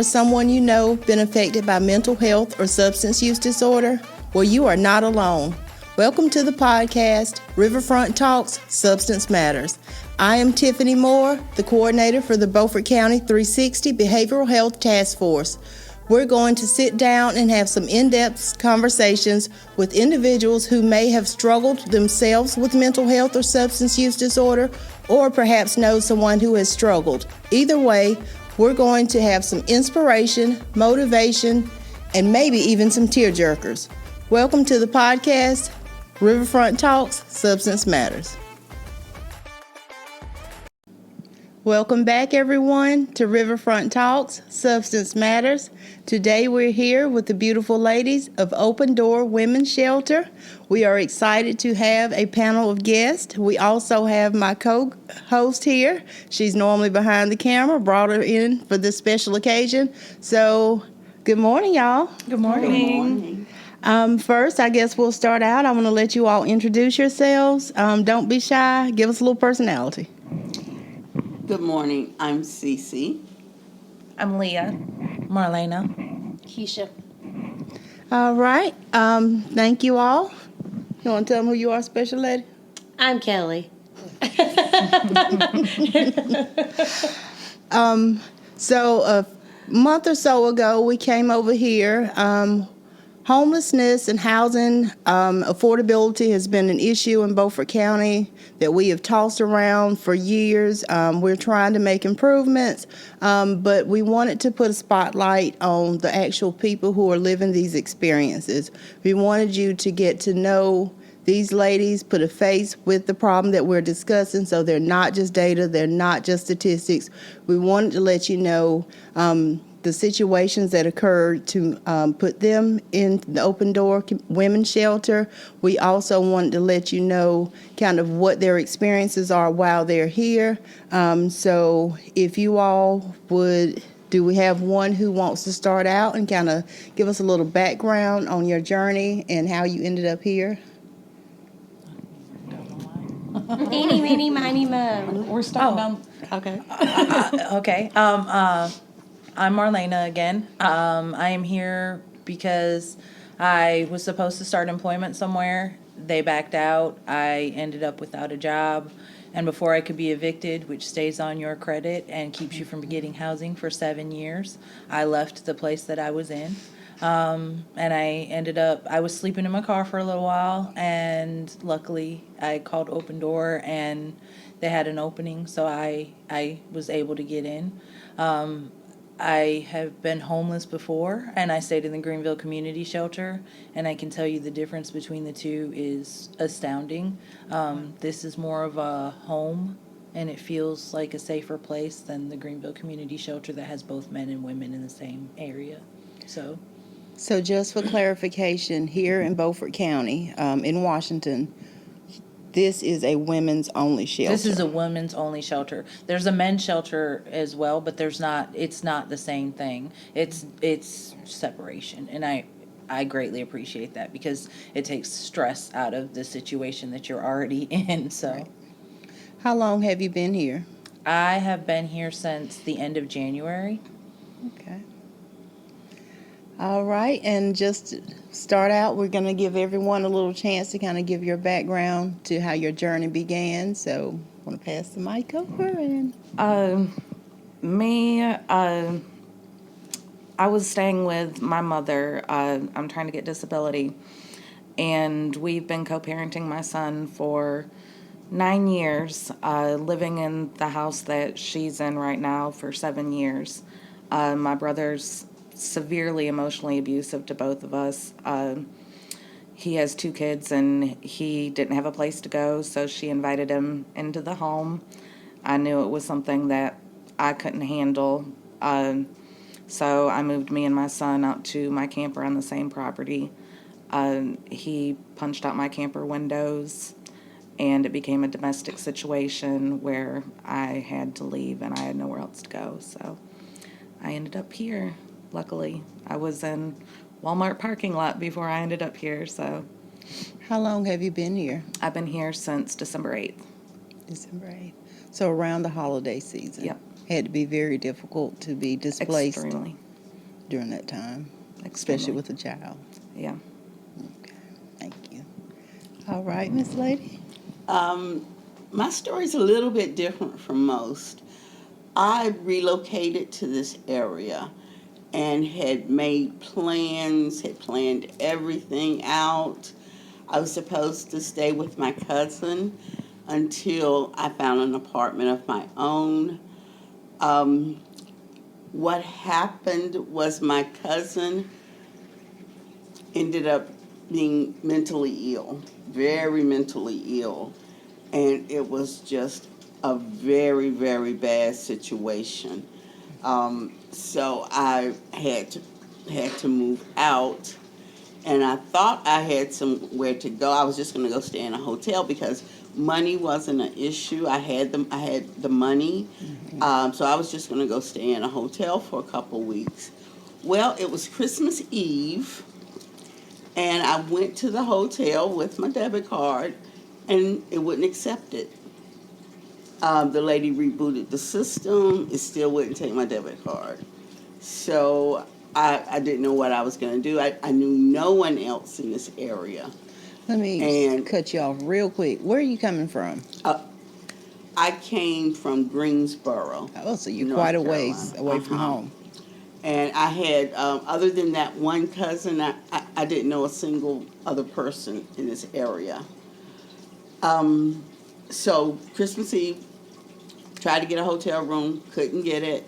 or someone you know been affected by mental health or substance use disorder? Well, you are not alone. Welcome to the podcast, Riverfront Talks, Substance Matters. I am Tiffany Moore, the coordinator for the Beaufort County 360 Behavioral Health Task Force. We're going to sit down and have some in-depth conversations with individuals who may have struggled themselves with mental health or substance use disorder, or perhaps know someone who has struggled. Either way, we're going to have some inspiration, motivation, and maybe even some tearjerkers. Welcome to the podcast, Riverfront Talks, Substance Matters. Welcome back, everyone, to Riverfront Talks, Substance Matters. Today we're here with the beautiful ladies of Open Door Women's Shelter. We are excited to have a panel of guests. We also have my co-host here. She's normally behind the camera, brought her in for this special occasion. So, good morning, y'all. Good morning. Good morning. First, I guess we'll start out. I want to let you all introduce yourselves. Don't be shy. Give us a little personality. Good morning. I'm CiCi. I'm Leah. Marlena. Keisha. All right. Thank you all. You want to tell them who you are, special lady? I'm Kelly. So a month or so ago, we came over here. Homelessness and housing affordability has been an issue in Beaufort County that we have tossed around for years. We're trying to make improvements, but we wanted to put a spotlight on the actual people who are living these experiences. We wanted you to get to know these ladies, put a face with the problem that we're discussing, so they're not just data, they're not just statistics. We wanted to let you know the situations that occurred to put them in the Open Door Women's Shelter. We also wanted to let you know kind of what their experiences are while they're here. So if you all would, do we have one who wants to start out and kind of give us a little background on your journey and how you ended up here? Eeny, meeny, miny, mo. We're starting on. Okay. Okay. I'm Marlena again. I am here because I was supposed to start employment somewhere. They backed out. I ended up without a job. And before I could be evicted, which stays on your credit and keeps you from getting housing for 7 years, I left the place that I was in. And I was sleeping in my car for a little while, and luckily I called Open Door and they had an opening, so I was able to get in. I have been homeless before, and I stayed in the Greenville Community Shelter, and I can tell you the difference between the two is astounding. This is more of a home, and it feels like a safer place than the Greenville Community Shelter that has both men and women in the same area. So just for clarification, here in Beaufort County, in Washington, this is a women's only shelter. This is a women's only shelter. There's a men's shelter as well, but it's not the same thing. It's separation, and I greatly appreciate that because it takes stress out of the situation that you're already in. So, right. How long have you been here? I have been here since the end of January. Okay. All right, and just to start out, we're going to give everyone a little chance to kind of give your background to how your journey began. So I want to pass the mic over. And I was staying with my mother. I'm trying to get disability, and we've been co-parenting my son for 9 years, living in the house that she's in right now for 7 years. My brother's severely emotionally abusive to both of us. He has 2 kids, and he didn't have a place to go, so she invited him into the home. I knew it was something that I couldn't handle, so I moved me and my son out to my camper on the same property. He punched out my camper windows, and it became a domestic situation where I had to leave and I had nowhere else to go, so I ended up here. Luckily, I was in Walmart parking lot before I ended up here, so. How long have you been here? I've been here since December 8th. December 8th. So around the holiday season. Yep. Had to be very difficult to be displaced. Extremely. during that time, especially Extremely. with a child. Yeah. Okay, thank you. All right, Miss Lady. My story's a little bit different from most. I relocated to this area and had made plans, had planned everything out. I was supposed to stay with my cousin until I found an apartment of my own. Um, what happened was my cousin ended up being mentally ill, very mentally ill, and it was just a very, very bad situation. So I had to move out, and I thought I had somewhere to go. I was just going to go stay in a hotel because money wasn't an issue. I had the money, so I was just going to go stay in a hotel for a couple weeks. Well, it was Christmas Eve, and I went to the hotel with my debit card, and it wouldn't accept it. The lady rebooted the system. It still wouldn't take my debit card. So I didn't know what I was going to do. I knew no one else in this area. Let me And- cut you off real quick. Where are you coming from? I came from Greensboro. Oh, so you're North quite a ways Carolina. away from home. And I had, other than that one cousin, I didn't know a single other person in this area. So Christmas Eve, tried to get a hotel room, couldn't get it.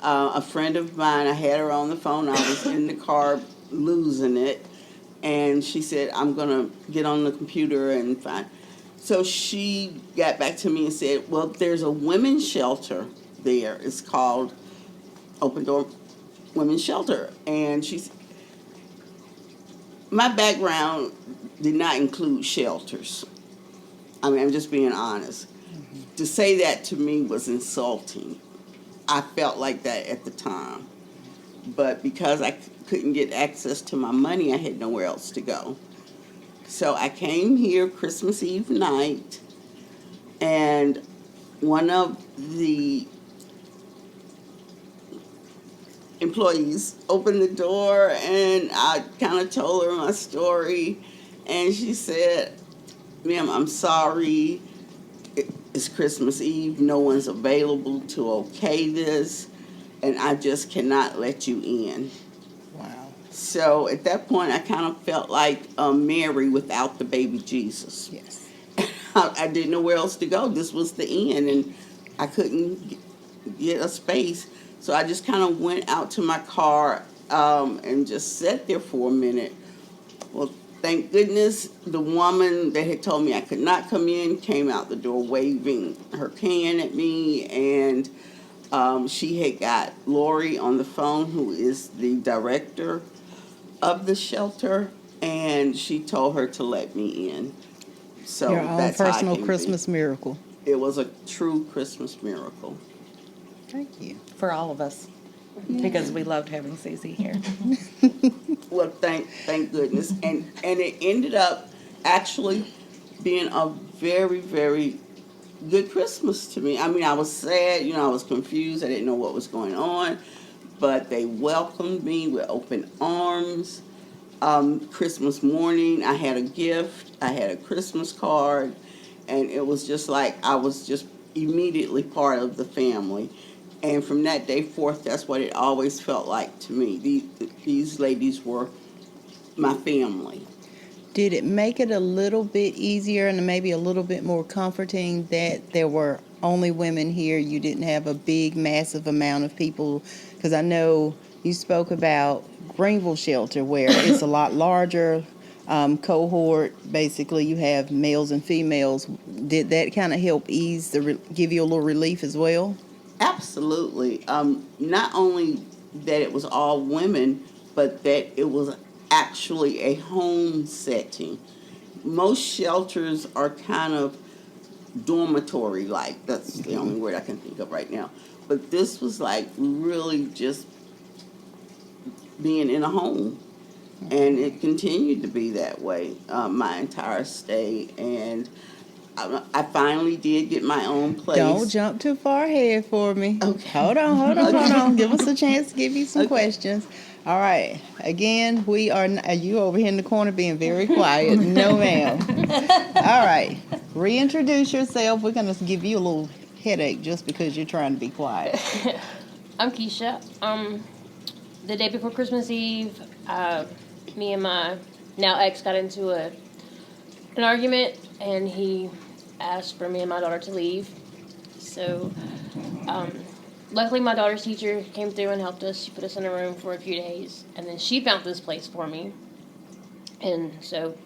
A friend of mine, I had her on the phone. I was in the car losing it, and she said, "I'm gonna get on the computer and find." So she got back to me and said, "Well, there's a women's shelter there. It's called Open Door Women's Shelter," and my background did not include shelters. I mean, I'm just being honest. To say that to me was insulting. I felt like that at the time. But because I couldn't get access to my money, I had nowhere else to go. So I came here Christmas Eve night, and one of the employees opened the door, and I kind of told her my story, and she said, "Ma'am, I'm sorry. It's Christmas Eve. No one's available to okay this, and I just cannot let you in." Wow. So at that point, I kind of felt like Mary without the baby Jesus. Yes. I didn't know where else to go. This was the end, and I couldn't get a space. So I just kind of went out to my car and just sat there for a minute. Well, thank goodness the woman that had told me I could not come in came out the door waving her can at me, and she had got Lori on the phone, who is the director of the shelter, and she told her to let me in. So Your own that's how I personal came to be. Christmas miracle. It was a true Christmas miracle. Thank you. For all of us. Because we loved having CiCi here. Well, thank goodness, and it ended up actually being a very, very good Christmas to me. I mean, I was sad, I was confused. I didn't know what was going on, but they welcomed me with open arms. Christmas morning, I had a gift. I had a Christmas card, and it was just like I was just immediately part of the family. And from that day forth, that's what it always felt like to me. These ladies were my family. Did it make it a little bit easier and maybe a little bit more comforting that there were only women here? You didn't have a big, massive amount of people? Because I know you spoke about Greenville Shelter, where it's a lot larger cohort. Basically, you have males and females. Did that kind of help give you a little relief as well? Absolutely. Not only that it was all women, but that it was actually a home setting. Most shelters are kind of dormitory-like. That's the only word I can think of right now. But this was like really just being in a home. And it continued to be that way my entire stay. And I finally did get my own place. Don't jump too far ahead for me. Okay. Hold on. Give us a chance to give you some questions. All right. Again, we are you over here in the corner being very quiet. No, ma'am. All right. Reintroduce yourself. We're going to give you a little headache just because you're trying to be quiet. I'm Keisha. The day before Christmas Eve, me and my now ex got into an argument, and he asked for me and my daughter to leave. So, luckily my daughter's teacher came through and helped us. She put us in a room for a few days, and then she found this place for me. And so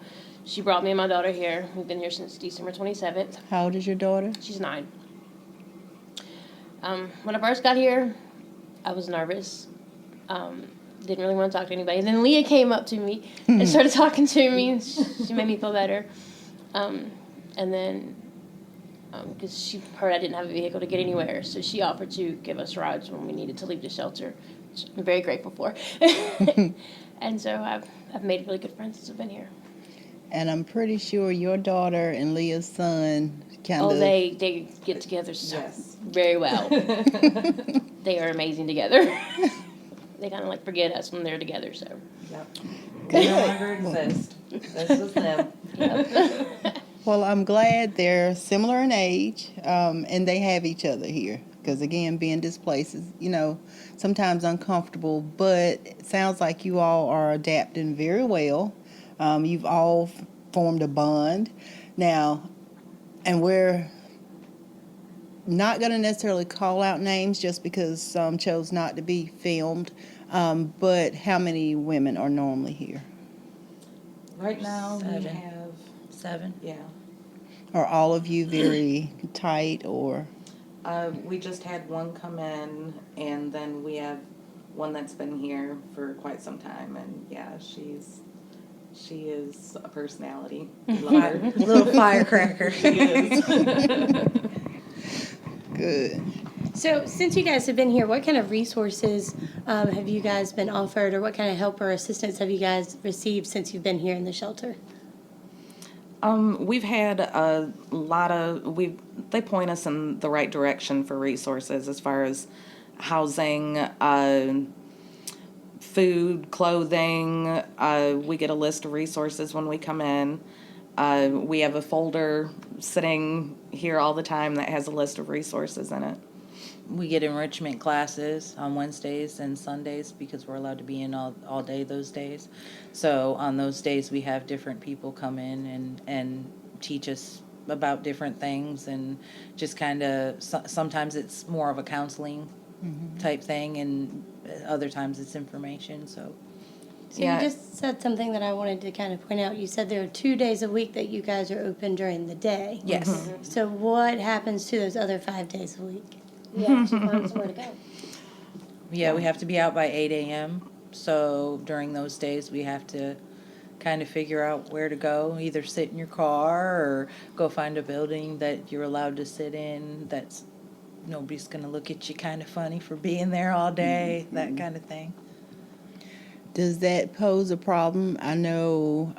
she brought me and my daughter here. We've been here since December 27th. How old is your daughter? She's 9. When I first got here, I was nervous. Didn't really want to talk to anybody. And then Leah came up to me and started talking to me. She made me feel better. And then, because she heard I didn't have a vehicle to get anywhere, so she offered to give us rides when we needed to leave the shelter, which I'm very grateful for. And so I've made really good friends since I've been here. And I'm pretty sure your daughter and Leah's son kind of... Oh, they get together very well. They are amazing together. They kind of like forget us when they're together, so. Yep. They no longer exist. This is them. Yep. Well, I'm glad they're similar in age, and they have each other here. Because, again, being displaced is, sometimes uncomfortable, but it sounds like you all are adapting very well. You've all formed a bond. Now, and we're not going to necessarily call out names just because some chose not to be filmed, but how many women are normally here? Right now, we 7. have 7. Yeah. Are all of you very tight or? We just had one come in, and then we have one that's been here for quite some time, and yeah, she is a personality. We love her. Little firecracker. She is. Good. So, since you guys have been here, what kind of resources have you guys been offered, or what kind of help or assistance have you guys received since you've been here in the shelter? We've had a lot of, they point us in the right direction for resources as far as housing, food, clothing. We get a list of resources when we come in. We have a folder sitting here all the time that has a list of resources in it. We get enrichment classes on Wednesdays and Sundays because we're allowed to be in all day those days. So on those days we have different people come in and teach us about different things, and just kind of sometimes it's more of a counseling type thing, and other times it's information. So You just said something that I wanted to kind of point out. You said there are 2 days a week that you guys are open during the day. yes. So what happens to those other 5 days a week? You have to find somewhere to go. Yeah, we have to be out by 8 a.m. So during those days, we have to kind of figure out where to go. Either sit in your car or go find a building that you're allowed to sit in. That's nobody's going to look at you kind of funny for being there all day, that kind of thing. Does that pose a problem? I know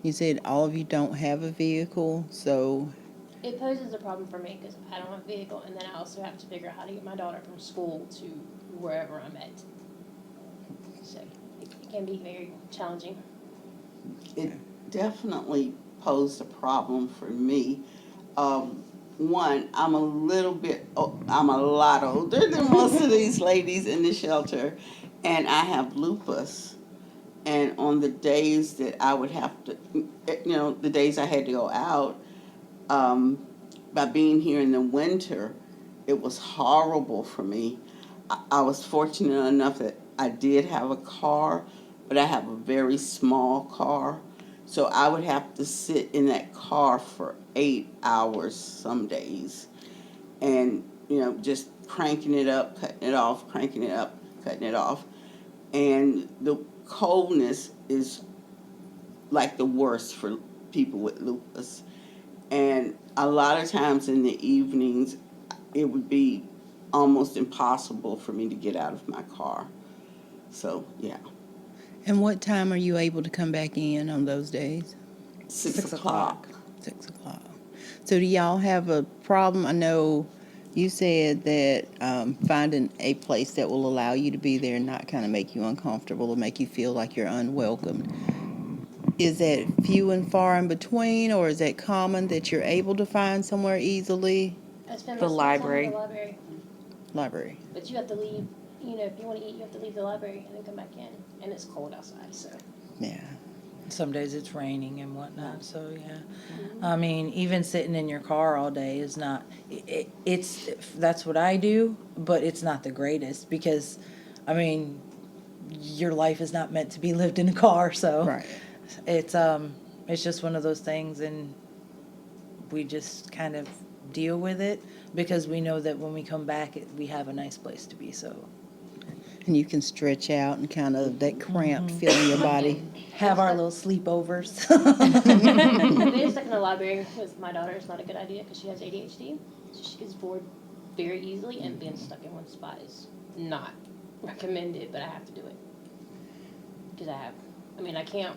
you said all of you don't have a vehicle, so It poses a problem for me because I don't have a vehicle, and then I also have to figure out how to get my daughter from school to wherever I'm at. So it can be very challenging. It definitely posed a problem for me. One, I'm a lot older than most of these ladies in the shelter, and I have lupus. And on the days that I would have to, the days I had to go out, by being here in the winter, it was horrible for me. I was fortunate enough that I did have a car, but I have a very small car. So I would have to sit in that car for 8 hours some days. And, just cranking it up, cutting it off, cranking it up, cutting it off. And the coldness is like the worst for people with lupus. And a lot of times in the evenings, it would be almost impossible for me to get out of my car. So, yeah. And what time are you able to come back in on those days? 6 o'clock. 6 o'clock. So do y'all have a problem? I know you said that finding a place that will allow you to be there and not kind of make you uncomfortable or make you feel like you're unwelcomed. Is that few and far in between, or is that common that you're able to find somewhere easily? I spend The most of time library. in the library. Library. But you have to leave, if you want to eat, you have to leave the library and then come back in. And it's cold outside, so. Yeah. Some days it's raining and whatnot, so yeah. I mean, even sitting in your car all day is not, it's, that's what I do, but it's not the greatest because, I mean, your life is not meant to be lived in a car, so. Right. It's just one of those things, and we just kind of deal with it because we know that when we come back, we have a nice place to be, so. And you can stretch out and kind of that cramp feel in your body. Have our little sleepovers. Being stuck in the library with my daughter is not a good idea because she has ADHD. So she gets bored very easily, and being stuck in one spot is not recommended, but I have to do it. Because I can't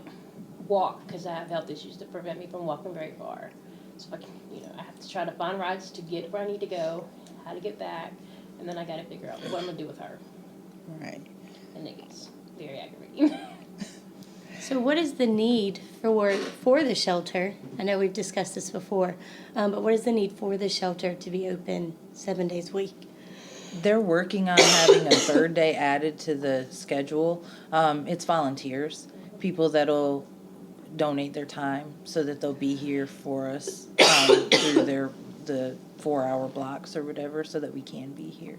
walk because I have health issues that prevent me from walking very far. So I have to try to find rides to get where I need to go, how to get back, and then I got to figure out what I'm going to do with her. Right. And it gets very aggravating. So what is the need for the shelter? I know we've discussed this before, but what is the need for the shelter to be open 7 days a week? They're working on having a third day added to the schedule. It's volunteers, people that'll donate their time so that they'll be here for us through the 4-hour blocks or whatever, so that we can be here.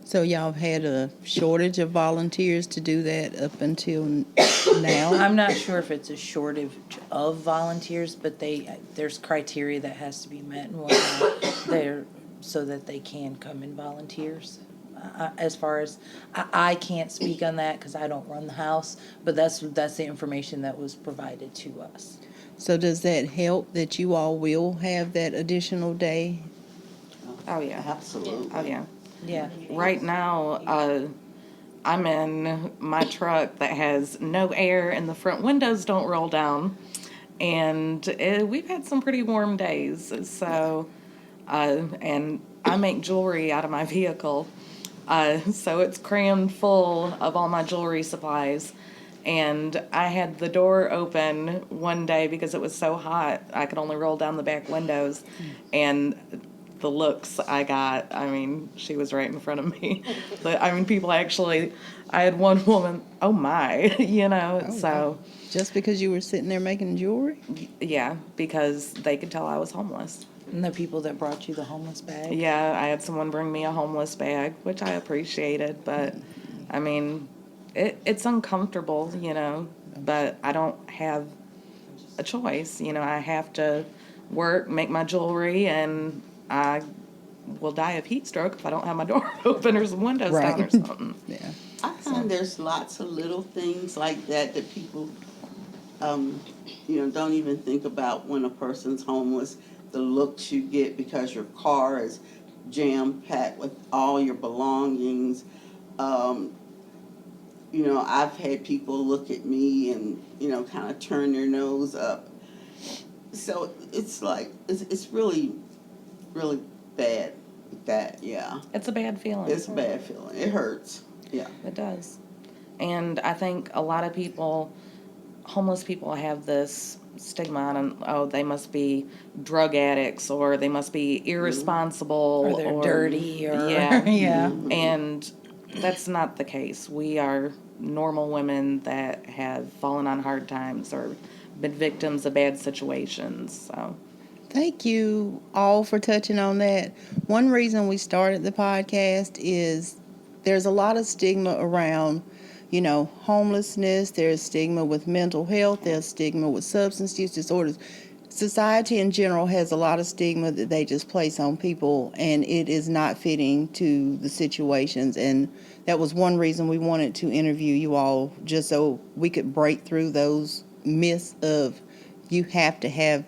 So y'all have had a shortage of volunteers to do that up until now? I'm not sure if it's a shortage of volunteers, but there's criteria that has to be met and whatnot there so that they can come in volunteers. As far as, I can't speak on that because I don't run the house, but that's the information that was provided to us. So does that help that you all will have that additional day? Oh, yeah. Absolutely. Oh, yeah. Yeah. Right now, I'm in my truck that has no air and the front windows don't roll down. And we've had some pretty warm days. So, and I make jewelry out of my vehicle. So it's crammed full of all my jewelry supplies. And I had the door open one day because it was so hot. I could only roll down the back windows. And the looks I got, she was right in front of me. But, people actually, I had one woman, oh my, so. Just because you were sitting there making jewelry? Yeah, because they could tell I was homeless. And the people that brought you the homeless bag. Yeah, I had someone bring me a homeless bag, which I appreciated, but, it's uncomfortable, but I don't have a choice, I have to work, make my jewelry, and I will die of heat stroke if I don't have my door open or some windows down or something. Yeah. I find there's lots of little things like that people, don't even think about when a person's homeless. The looks you get because your car is jam-packed with all your belongings. I've had people look at me and, kind of turn their nose up. So it's like, it's really, really bad with that, yeah. It's a bad feeling. It's a bad feeling. It hurts, yeah. It does. And I think a lot of people, homeless people, have this stigma on, oh, they must be drug addicts, or they must be irresponsible, Or they're dirty, or, yeah. yeah. And that's not the case. We are normal women that have fallen on hard times or been victims of bad situations, so. Thank you all for touching on that. One reason we started the podcast is there's a lot of stigma around, homelessness. There's stigma with mental health. There's stigma with substance use disorders. Society in general has a lot of stigma that they just place on people, and it is not fitting to the situations. And that was one reason we wanted to interview you all, just so we could break through those myths of you have to have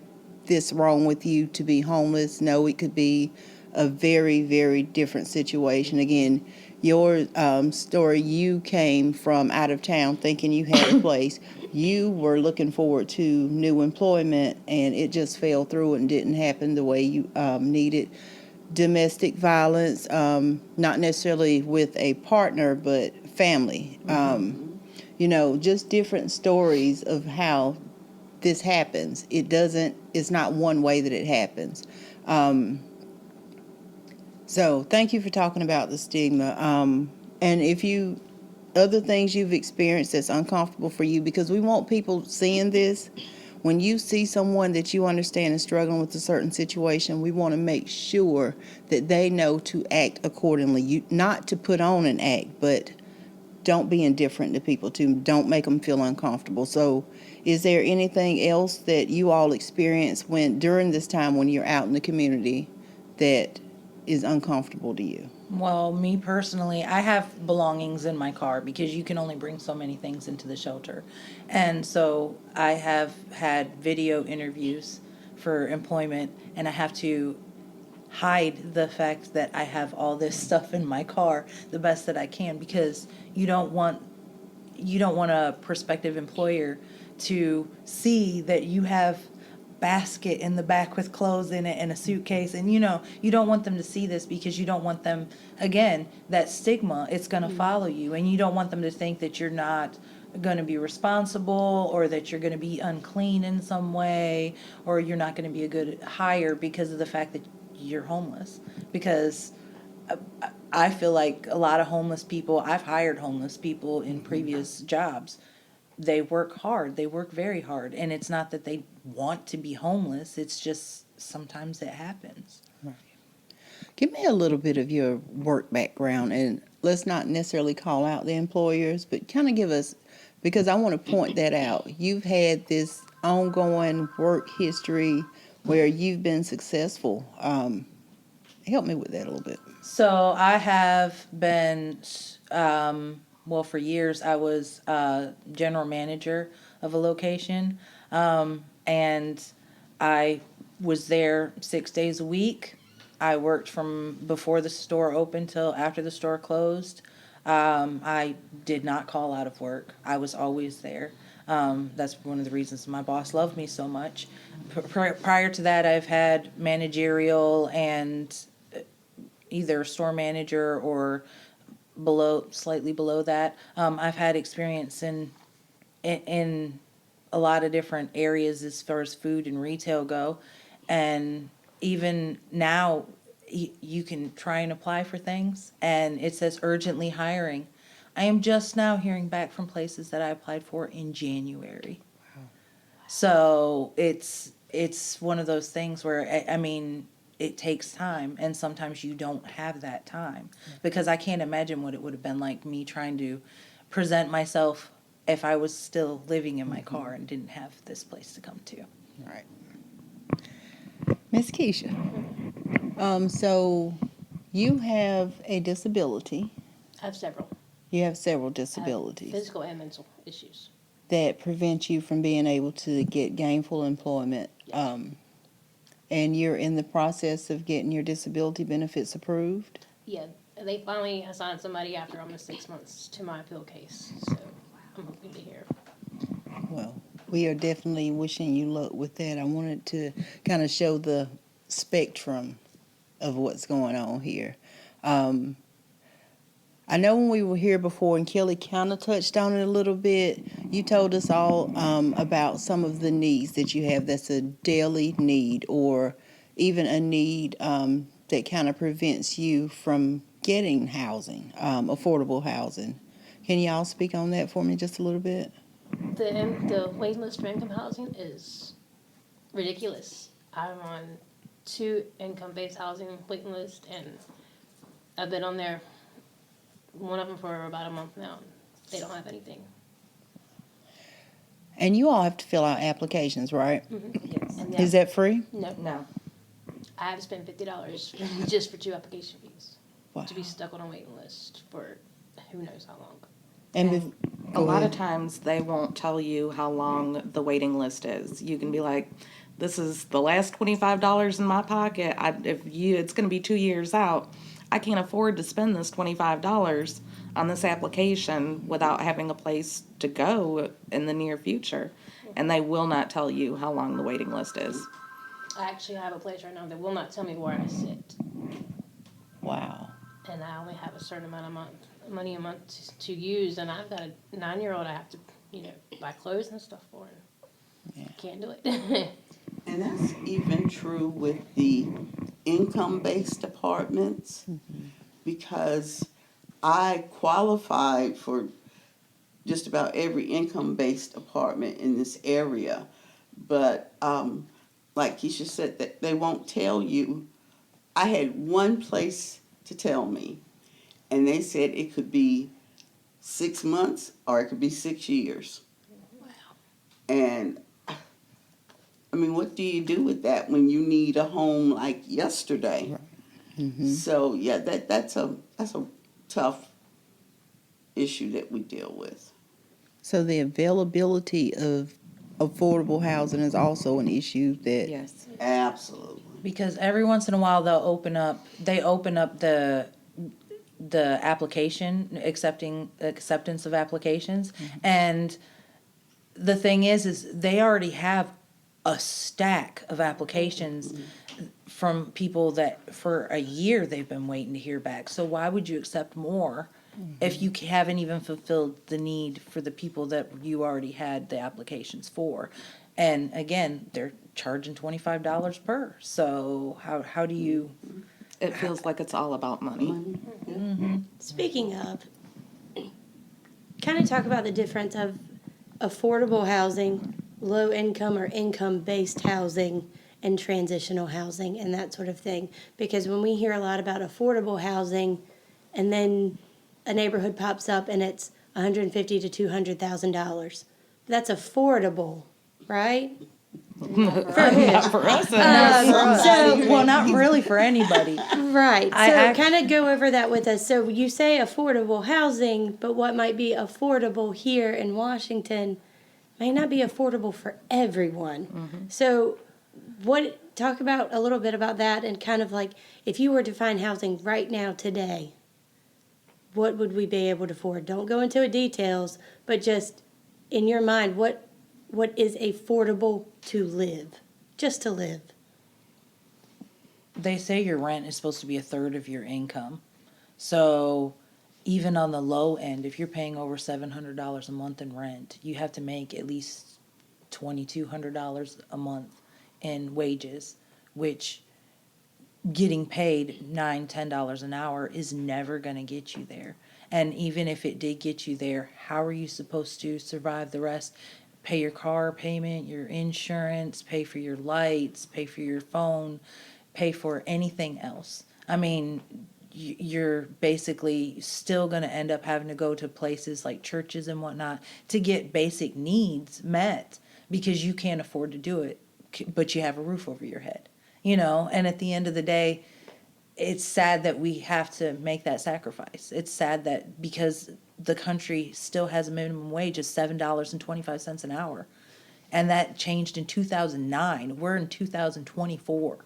this wrong with you to be homeless. No, it could be a very, very different situation. Again, your story, you came from out of town thinking you had a place. You were looking forward to new employment, and it just fell through and didn't happen the way you needed. Domestic violence, not necessarily with a partner, but family. Just different stories of how this happens. It's not one way that it happens. So thank you for talking about the stigma. And if you, other things you've experienced that's uncomfortable for you, because we want people seeing this. When you see someone that you understand is struggling with a certain situation, we want to make sure that they know to act accordingly. Not to put on an act, but don't be indifferent to people too. Don't make them feel uncomfortable. So is there anything else that you all experience during this time when you're out in the community that is uncomfortable to you? Well, me personally, I have belongings in my car because you can only bring so many things into the shelter. And so I have had video interviews for employment, and I have to hide the fact that I have all this stuff in my car the best that I can, because you don't want a prospective employer to see that you have basket in the back with clothes in it and a suitcase, and you don't want them to see this, because you don't want them, again, that stigma, it's going to follow you, and you don't want them to think that you're not going to be responsible, or that you're going to be unclean in some way, or you're not going to be a good hire because of the fact that you're homeless. Because I feel like a lot of homeless people, I've hired homeless people in previous jobs. They work hard. They work very hard. And it's not that they want to be homeless. It's just sometimes it happens. Give me a little bit of your work background, and let's not necessarily call out the employers, but kind of give us, because I want to point that out. You've had this ongoing work history where you've been successful. Help me with that a little bit. So I have been, for years I was general manager of a location, and I was there 6 days a week. I worked from before the store opened till after the store closed. I did not call out of work. I was always there. That's one of the reasons my boss loved me so much. Prior to that, I've had managerial and either store manager or slightly below that. I've had experience in a lot of different areas as far as food and retail go, and even now you can try and apply for things and it says urgently hiring. I am just now hearing back from places that I applied for in January. Wow. So it's one of those things where I mean, it takes time, and sometimes you don't have that time, because I can't imagine what it would have been like me trying to present myself if I was still living in my car and didn't have this place to come to. All right. Miss Keisha, so you have a disability. I have several. You have several I have disabilities physical and mental issues. that prevent you from being able to get gainful employment. Yes. And you're in the process of getting your disability benefits approved? Yeah, they finally assigned somebody after almost 6 months to my appeal case, so I'm hoping to hear. Well, we are definitely wishing you luck with that. I wanted to kind of show the spectrum of what's going on here. I know when we were here before, and Kelly kind of touched on it a little bit, you told us all about some of the needs that you have that's a daily need, or even a need that kind of prevents you from getting housing, affordable housing. Can y'all speak on that for me just a little bit? The waiting list for income housing is ridiculous. I'm on 2 income-based housing waiting list, and I've been on there, one of them for about a month now. They don't have anything. And you all have to fill out applications, right? Yes. And Is that free? No. I have to spend $50 just for 2 application fees Wow. to be stuck on a waiting list for who knows how long. And A lot of times they won't tell you how long the waiting list is. You can be like, this is the last $25 in my pocket. It's going to be 2 years out. I can't afford to spend this $25 on this application without having a place to go in the near future. And they will not tell you how long the waiting list is. I actually have a place right now that will not tell me where I sit. Wow. And I only have a certain amount of money a month to use, and I've got a 9-year-old I have to, buy clothes and stuff for. And can't do it. And that's even true with the income-based apartments, because I qualified for just about every income-based apartment in this area. But like Keisha said, that they won't tell you. I had one place to tell me, and they said it could be 6 months or it could be 6 years. Wow. And I mean, what do you do with that when you need a home like yesterday? Right. Mm-hmm. So yeah, that's a tough issue that we deal with. So the availability of affordable housing is also an issue that. Yes. Absolutely. Because every once in a while they'll open up the application, acceptance of applications. And the thing is they already have a stack of applications from people that for a year they've been waiting to hear back. So why would you accept more if you haven't even fulfilled the need for the people that you already had the applications for? And again, they're charging $25 per. So how do you? It feels like it's all about money. Speaking of, kind of talk about the difference of affordable housing, low income or income based housing, and transitional housing and that sort of thing. Because when we hear a lot about affordable housing, and then a neighborhood pops up and it's $150,000 to $200,000, that's affordable, right? Not for us. Well, not really for anybody. Right. I So kind of go over that with us. So you say affordable housing, but what might be affordable here in Washington may not be affordable for everyone. So talk about a little bit about that, and kind of like if you were to find housing right now today, what would we be able to afford? Don't go into details, but just in your mind, what is affordable to live, just to live? They say your rent is supposed to be a third of your income. So even on the low end, if you're paying over $700 a month in rent, you have to make at least $2,200 a month in wages, which getting paid $9-10 an hour is never going to get you there. And even if it did get you there, how are you supposed to survive the rest? Pay your car payment, your insurance, pay for your lights, pay for your phone, pay for anything else. I mean, you're basically still going to end up having to go to places like churches and whatnot to get basic needs met because you can't afford to do it, but you have a roof over your head, and at the end of the day, it's sad that we have to make that sacrifice. It's sad that because the country still has a minimum wage of $7.25 an hour. And that changed in 2009. We're in 2024.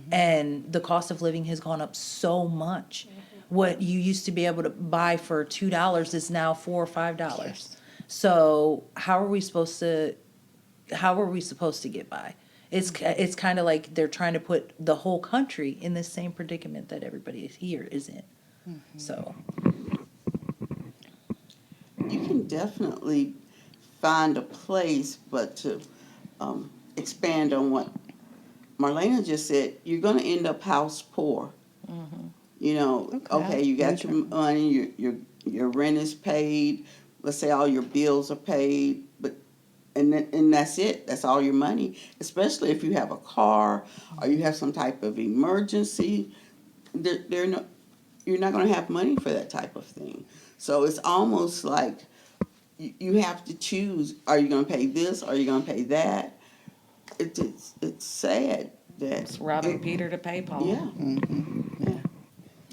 And the cost of living has gone up so much. What you used to be able to buy for $2 is now $4 or $5. Yes. So how are we supposed to get by? It's kind of like they're trying to put the whole country in the same predicament that everybody here is in. So You can definitely find a place, but to expand on what Marlena just said, you're going to end up house poor. Okay, you got your money, your rent is paid. Let's say all your bills are paid, but and that's it. That's all your money. Especially if you have a car or you have some type of emergency, you're not going to have money for that type of thing. So it's almost like you have to choose: are you going to pay this? Or are you going to pay that? It's sad that It's robbing Peter to pay Paul. Yeah. Yeah.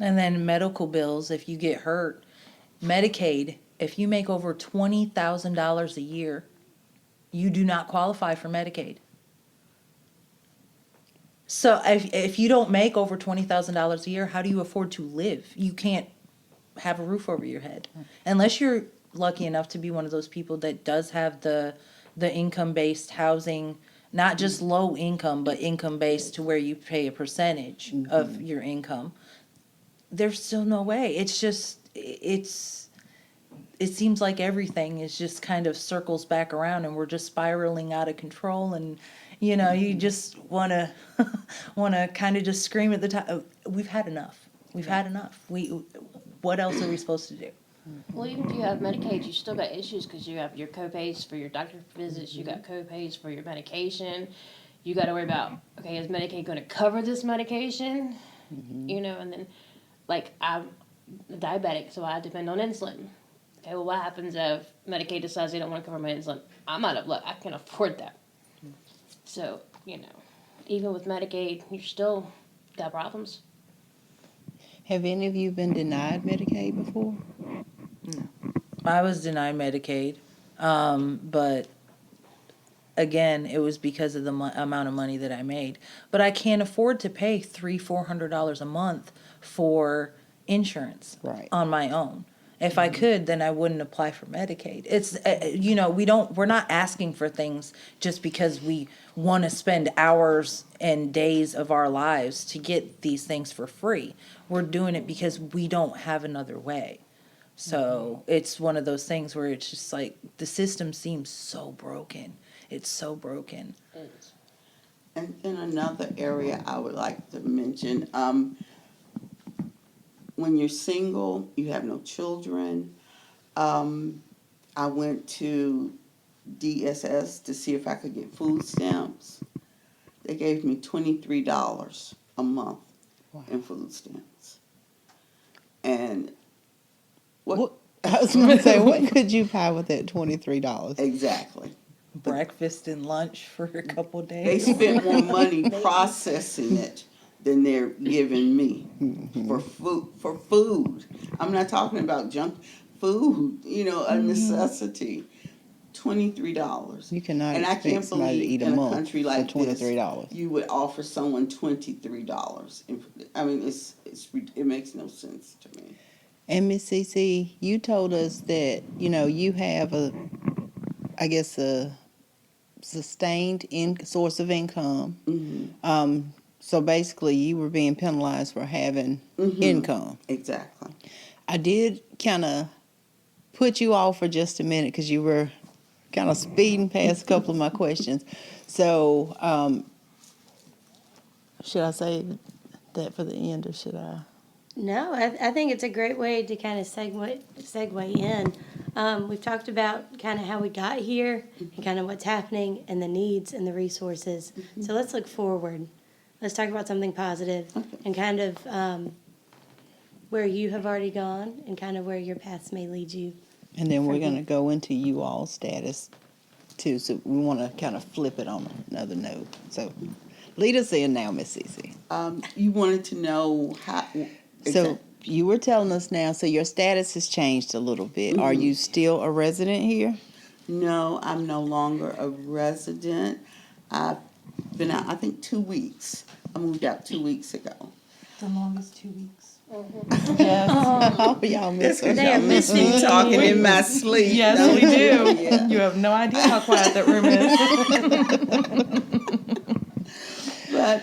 and then medical bills if you get hurt, Medicaid. If you make over $20,000 a year, you do not qualify for Medicaid. So if you don't make over $20,000 a year, how do you afford to live? You can't have a roof over your head unless you're lucky enough to be one of those people that does have the income based housing, not just low income, but income based to where you pay a percentage of your income. There's still no way. It's just it seems like everything is just kind of circles back around and we're just spiraling out of control, and you just want to kind of just scream at the top, we've had enough. We've had enough. What else are we supposed to do? Well, even if you have Medicaid, you still got issues because you have your co-pays for your doctor visits, you got co-pays for your medication. You got to worry about, okay, is Medicaid going to cover this medication? And then, like, I'm diabetic, so I depend on insulin. Okay, well, what happens if Medicaid decides they don't want to cover my insulin? I'm out of luck. I can afford that. So, even with Medicaid, you're still got problems. Have any of you been denied Medicaid before? I was denied Medicaid, but again, it was because of the amount of money that I made. But I can't afford to pay $300-400 a month for insurance on my own. If I could, then I wouldn't apply for Medicaid. It's we're not asking for things just because we want to spend hours and days of our lives to get these things for free. We're doing it because we don't have another way. So it's one of those things where it's just like the system seems so broken. It's so broken. And then another area I would like to mention, when you're single, you have no children. I went to DSS to see if I could get food stamps. They gave me $23 a month in food stamps. And what I was going to say, what could you buy with that $23? exactly? Breakfast and lunch for a couple They days. spent more money processing it than they're giving me for food. I'm not talking about junk food, a necessity. $23. You cannot And I expect can't somebody to believe eat a in a month country for like this, $23. you would offer someone $23. I mean, it makes no sense to me. And Miss CiCi, you told us that, you have a sustained source of income. So basically you were being penalized for having income. Exactly. I did kind of put you off for just a minute because you were kind of speeding past a couple of my questions. So, should I save that for the end or should I? No, I think it's a great way to kind of segue in. We've talked about kind of how we got here and kind of what's happening and the needs and the resources. So let's look forward. Let's talk about something positive and kind of where you have already gone and kind of where your paths may lead you. And then we're going to go into you all status too. So we want to kind of flip it on another note. So lead us in now, Miss CiCi. You wanted to know how. So you were telling us now, so your status has changed a little bit. Are you still a resident here? No, I'm no longer a resident. I've been out, I think, 2 weeks. I moved out 2 weeks ago. The longest 2 weeks. Yes. Oh, y'all miss her. They are missing me talking in my sleep. Yes, don't we you? do. Yeah. You have no idea how quiet that room is. But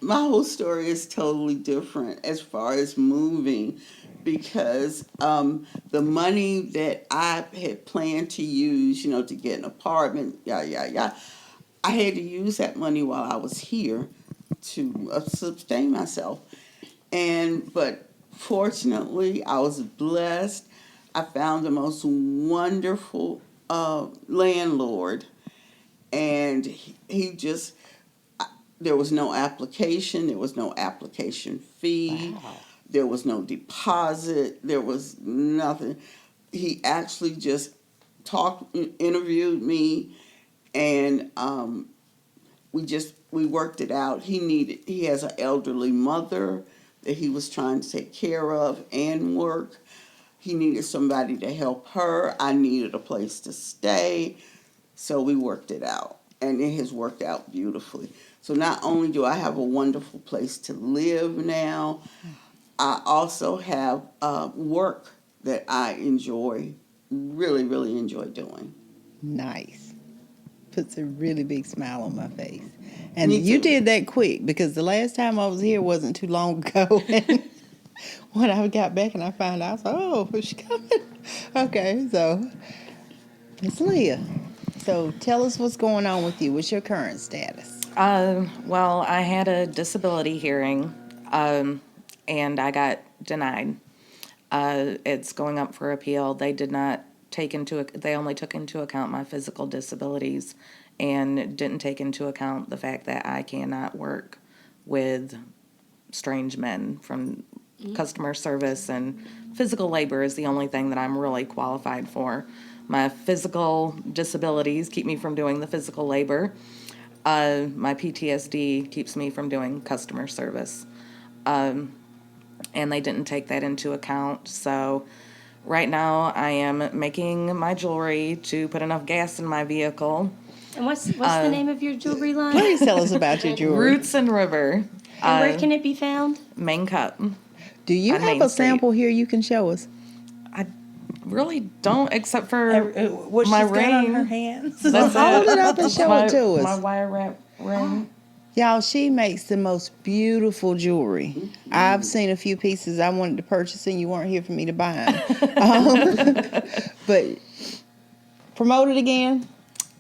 my whole story is totally different as far as moving, because the money that I had planned to use, to get an apartment, I had to use that money while I was here to sustain myself. But fortunately, I was blessed. I found the most wonderful landlord, and he just, there was no application, there was no application fee, there was no deposit, there was nothing. He actually just interviewed me, and we worked it out. He has an elderly mother that he was trying to take care of and work. He needed somebody to help her. I needed a place to stay. So we worked it out. and it has worked out beautifully. So not only do I have a wonderful place to live now, I also have work that I enjoy, really, really enjoy doing. Nice. Puts a really big smile on my face. And Me you too. did that quick because the last time I was here wasn't too long ago. And when I got back and I found out, I was like, oh, is she coming? Okay, so Miss Leah. So tell us what's going on with you. What's your current status? Well, I had a disability hearing, and I got denied. It's going up for appeal. They did not they only took into account my physical disabilities and didn't take into account the fact that I cannot work with strange men from customer service, and physical labor is the only thing that I'm really qualified for. My physical disabilities keep me from doing the physical labor. My PTSD keeps me from doing customer service. And they didn't take that into account. So right now I am making my jewelry to put enough gas in my vehicle. And what's the name of your jewelry line? Please tell us about your jewelry. Roots and River, And where can it be found? Main Cup. Do you on have Main a Street. sample here you can show us? I really don't, except for What my she's got on her ring. hands. That's Hold it up and show my, it to us. My wire wrap ring. Y'all, she makes the most beautiful jewelry. I've seen a few pieces I wanted to purchase, and you weren't here for me to buy them. But promote it again.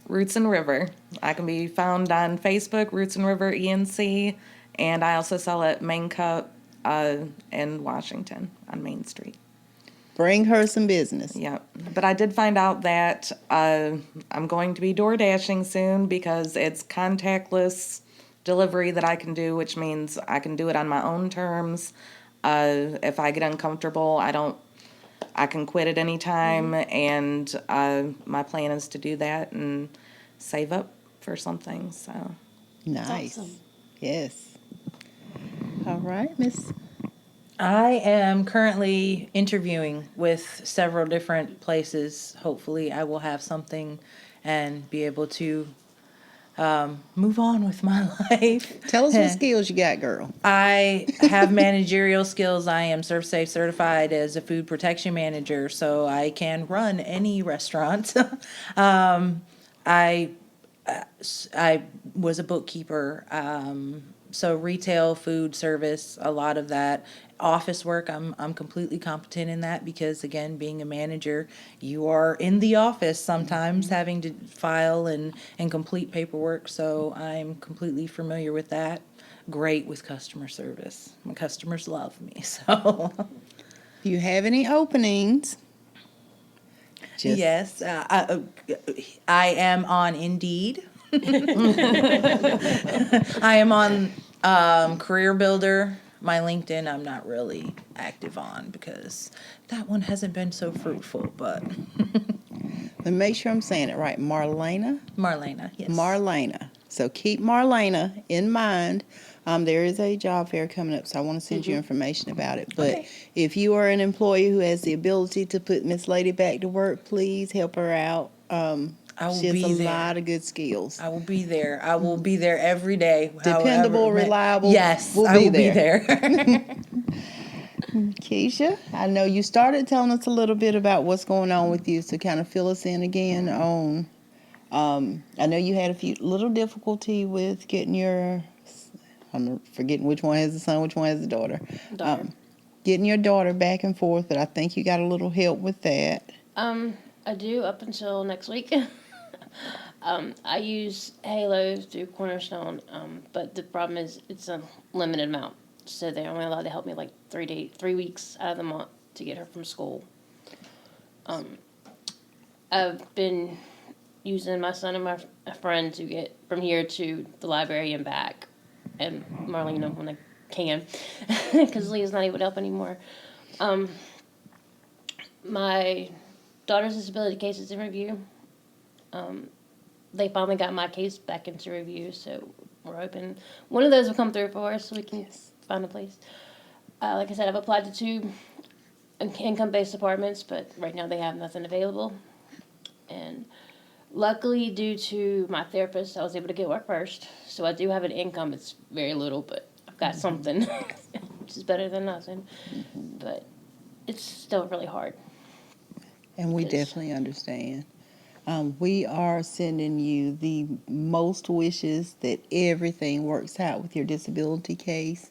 Roots and River. I can be found on Facebook, Roots and River ENC, and I also sell at Main Cup in Washington on Main Street. Bring her some business. Yep. But I did find out that I'm going to be door dashing soon because it's contactless delivery that I can do, which means I can do it on my own terms. If I get uncomfortable, I can quit at any time, and my plan is to do that and save up for something. So Nice. awesome. Yes. All right, Miss. I am currently interviewing with several different places. Hopefully, I will have something and be able to move on with my life. Tell us what skills you got, girl. I have managerial skills. I am ServSafe certified as a food protection manager, so I can run any restaurant. I was a bookkeeper, so retail, food service, a lot of that. Office work, I'm completely competent in that because, again, being a manager, you are in the office sometimes having to file and complete paperwork, so I'm completely familiar with that. Great with customer service. My customers love me, so. If you have any openings, just Yes, I am on Indeed. I am on Career Builder. My LinkedIn, I'm not really active on because that one hasn't been so fruitful, but let me make sure I'm saying it right. Marlena? Marlena, yes. Marlena. So keep Marlena in mind. There is a job fair coming up, so I want to send you information about it. But Okay. if you are an employee who has the ability to put Miss Lady back to work, please help her out. I will She has be a there. lot of good skills. I will be there. I will be there every day. Dependable, however- reliable, Yes, will I be will be there. there. Keisha, I know you started telling us a little bit about what's going on with you, so kind of fill us in again on. I know you had a few little difficulty with getting your. I'm forgetting which one has a son, which one has a daughter. Daughter. Getting your daughter back and forth, but I think you got a little help with that. I do up until next week. I use Halo through Cornerstone, but the problem is it's a limited amount. So they're only allowed to help me like 3 weeks out of the month to get her from school. I've been using my son and my friend to get from here to the library and back, and Marlena when I can, because Leah's not able to help anymore. My daughter's disability case is in review. They finally got my case back into review, so we're hoping one of those will come through for us so we can find a place. Like I said, I've applied to 2 income-based apartments, but right now they have nothing available. And luckily, due to my therapist, I was able to get work first. So I do have an income. It's very little, but I've got something, which is better than nothing. But it's still really hard. And we Yes. definitely understand. We are sending you the most wishes that everything works out with your disability case.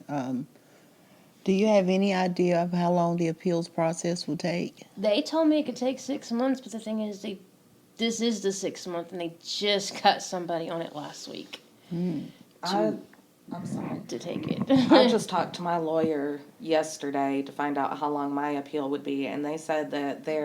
Do you have any idea of how long the appeals process will take? They told me it could take 6 months, but the thing is, this is the 6th month, and they just got somebody on it last week I'm sorry. to take it. I just talked to my lawyer yesterday to find out how long my appeal would be, and they said that they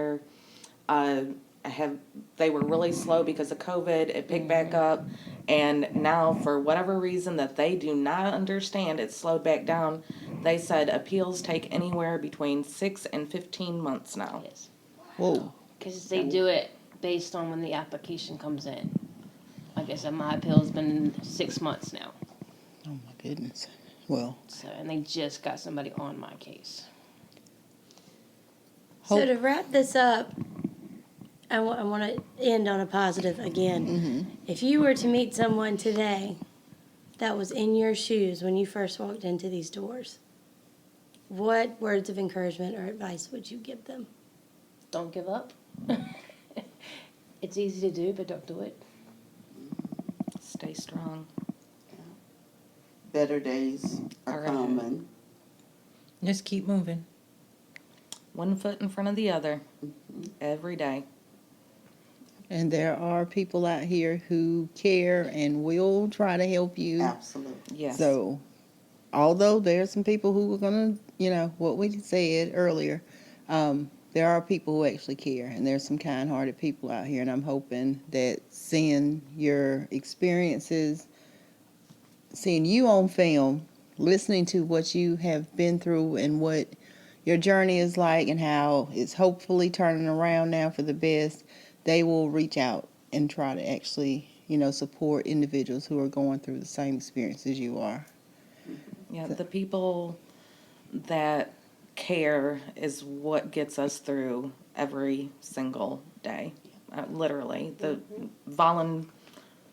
were really slow because of COVID. It picked back up, and now for whatever reason that they do not understand, it slowed back down. They said appeals take anywhere between 6 and 15 months now. Yes, Whoa. because they do it based on when the application comes in. Like I said, my appeal's been 6 months now. Oh my goodness. Well, So, and they just got somebody on my case. So to wrap this up, I want to end on a positive again. If you were to meet someone today that was in your shoes when you first walked into these doors, what words of encouragement or advice would you give them? Don't give up. It's easy to do, but don't do it. Stay strong. Better days are Alright. coming. Just keep moving. One foot in front of the other every day. and there are people out here who care and will try to help you. Absolutely. Yes. So, although there are some people who are going to, what we said earlier, there are people who actually care, and there's some kind-hearted people out here, and I'm hoping that seeing your experiences, seeing you on film, listening to what you have been through and what your journey is like and how it's hopefully turning around now for the best, they will reach out and try to actually, support individuals who are going through the same experience as you are. Yeah, the people that care is what gets us through every single day. Literally, the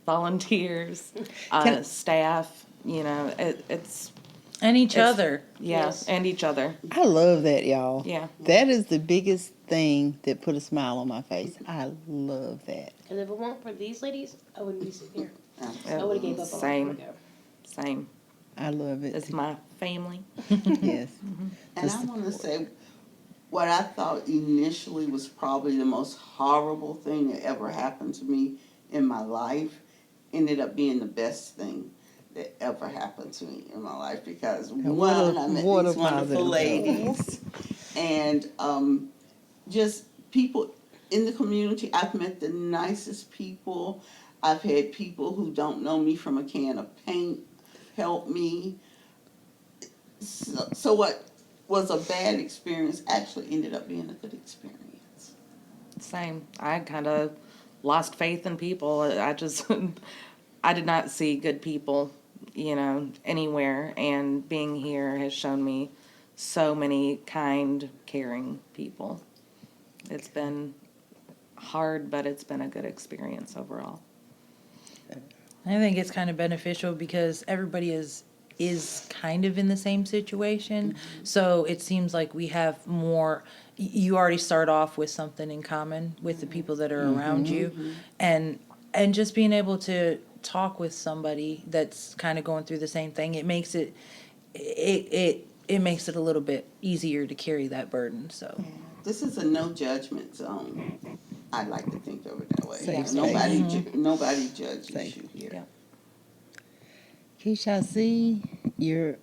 volunteers, staff, it's And each It's- other. yeah, Yes. and each other. I love that, y'all. Yeah. That is the biggest thing that put a smile on my face. I love that. Because if it weren't for these ladies, I wouldn't be sitting here. I Absolutely. would have gave up a long Same. time ago. Same. I love it. It's my family. Yes. And I want to say, what I thought initially was probably the most horrible thing that ever happened to me in my life ended up being the best thing that ever happened to me in my life, because what a- one, I met what a these wonderful positive ladies, and just people in the community. I've met the nicest people. I've had people who don't know me from a can of paint help me. So what was a bad experience actually ended up being a good experience. Same. I kind of lost faith in people. I just, I did not see good people, anywhere. And being here has shown me so many kind, caring people. It's been hard, but it's been a good experience overall. I think it's kind of beneficial because everybody is kind of in the same situation. So it seems like we have more, you already start off with something in common with the people that are around you. And just being able to talk with somebody that's kind of going through the same thing, it makes it makes it a little bit easier to carry that burden. So This is a no judgment zone. I like to think of it that way. Safe Nobody judges Safe. you here. Yeah. Keisha, I see you're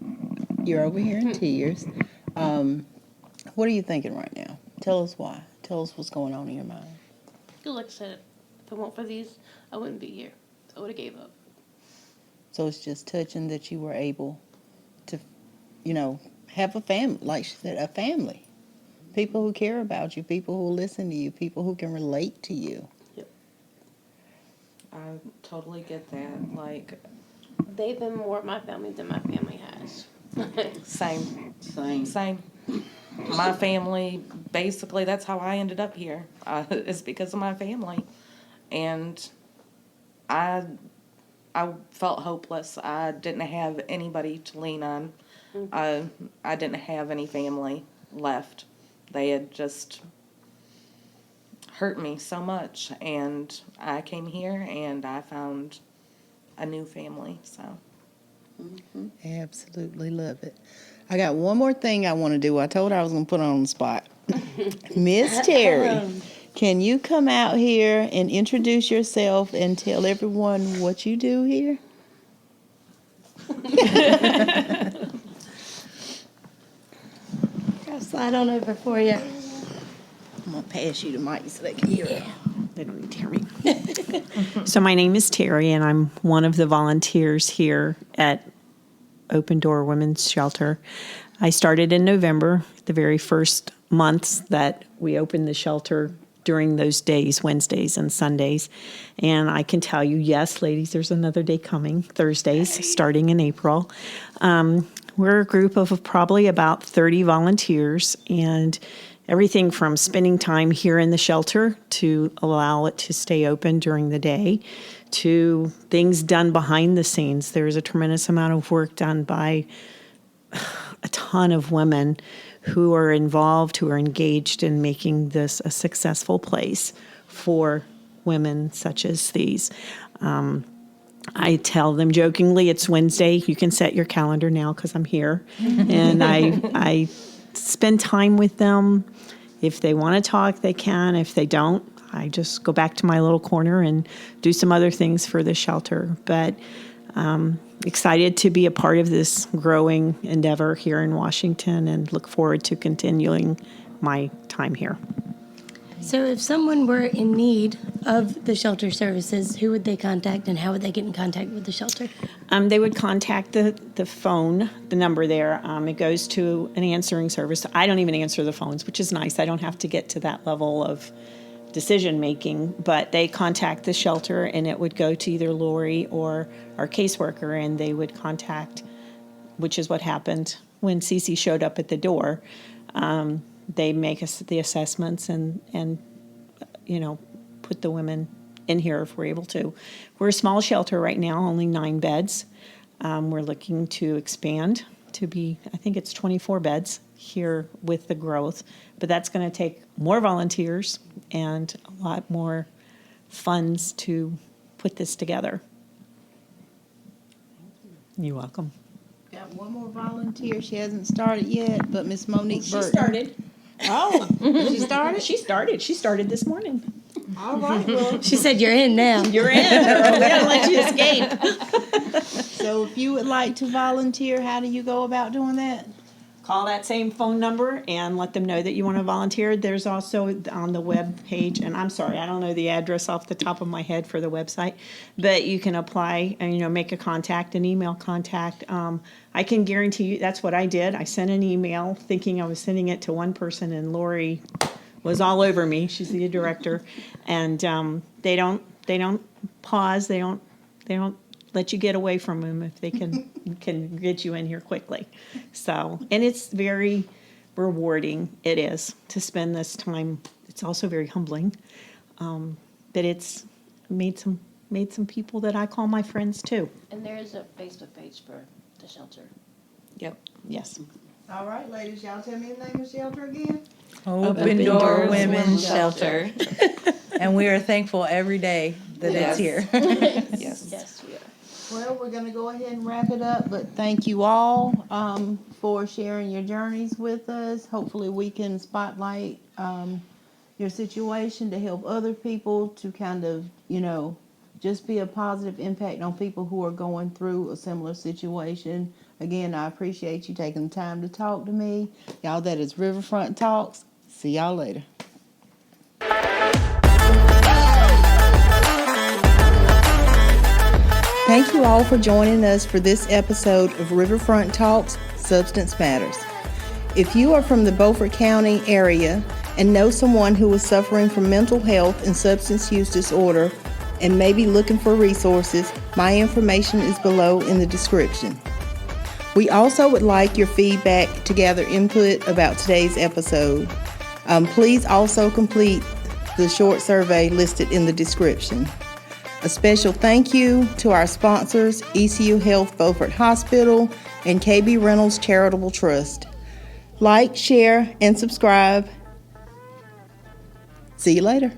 over here in tears. What are you thinking right now? Tell us why. Tell us what's going on in your mind. Like I said, if it weren't for these, I wouldn't be here. I would have gave up. So it's just touching that you were able to, have a family, like she said, a family. People who care about you, people who listen to you, people who can relate to you. I totally get that. Like, They've been more my family than my family has. same. Same. Same. My family, basically, that's how I ended up here. It's because of my family. and I felt hopeless. I didn't have anybody to lean on. I didn't have any family left. They had just hurt me so much, and I came here and I found a new family. So Absolutely love it. I got one more thing I want to do. I told her I was going to put her on the spot. Miss Terry, can you come out here and introduce yourself and tell everyone what you do here? I'll slide on over for you. I'm going to pass you the mic so they can hear it. They don't need to hear me. So my name is Terry, and I'm one of the volunteers here at Open Door Women's Shelter. I started in November, the very first months that we opened the shelter during those days, Wednesdays and Sundays. And I can tell you, yes, ladies, there's another day coming, Thursdays, starting in April. We're a group of probably about 30 volunteers, and everything from spending time here in the shelter to allow it to stay open during the day to things done behind the scenes. There's a tremendous amount of work done by a ton of women who are involved, who are engaged in making this a successful place for women such as these. I tell them jokingly, it's Wednesday. You can set your calendar now because I'm here. And I spend time with them. If they want to talk, they can. If they don't, I just go back to my little corner and do some other things for the shelter. But excited to be a part of this growing endeavor here in Washington and look forward to continuing my time here. So if someone were in need of the shelter services, who would they contact and how would they get in contact with the shelter? They would contact the phone, the number there. It goes to an answering service. I don't even answer the phones, which is nice. I don't have to get to that level of decision making, but they contact the shelter and it would go to either Lori or our caseworker, and they would contact, which is what happened when CiCi showed up at the door. They make us the assessments and put the women in here if we're able to. We're a small shelter right now, only 9 beds. We're looking to expand to be, I think it's 24 beds here with the growth, but that's going to take more volunteers and a lot more funds to put this together. You're welcome. Got one more volunteer. She hasn't started yet, but Miss Monique She Burton. started. Oh, she started? She started this morning. All right, well, She said you're in now. You're in. We don't let you escape. so if you would like to volunteer, how do you go about doing that? Call that same phone number and let them know that you want to volunteer. There's also on the web page, and I'm sorry, I don't know the address off the top of my head for the website, but you can apply and make a contact, an email contact. I can guarantee you that's what I did. I sent an email thinking I was sending it to one person, and Lori was all over me. She's the director, and they don't pause. They don't let you get away from them if they can get you in here quickly. So, and it's very rewarding. It is to spend this time. It's also very humbling, but it's made some people that I call my friends too. And there is a Facebook page for the shelter. Yep. Yes. All right, ladies, y'all tell me the name of the shelter again. Open Door Women's Shelter. And we are thankful every day that it's here. yes. Yes, we are. Well, we're going to go ahead and wrap it up, but thank you all for sharing your journeys with us. Hopefully we can spotlight your situation to help other people to kind of, just be a positive impact on people who are going through a similar situation. Again, I appreciate you taking the time to talk to me. Y'all, that is Riverfront Talks. See y'all later. Thank you all for joining us for this episode of Riverfront Talks, Substance Matters. If you are from the Beaufort County area and know someone who is suffering from mental health and substance use disorder and may be looking for resources, my information is below in the description. We also would like your feedback to gather input about today's episode. Please also complete the short survey listed in the description. A special thank you to our sponsors, ECU Health Beaufort Hospital and KB Reynolds Charitable Trust. Like, share, and subscribe. See you later.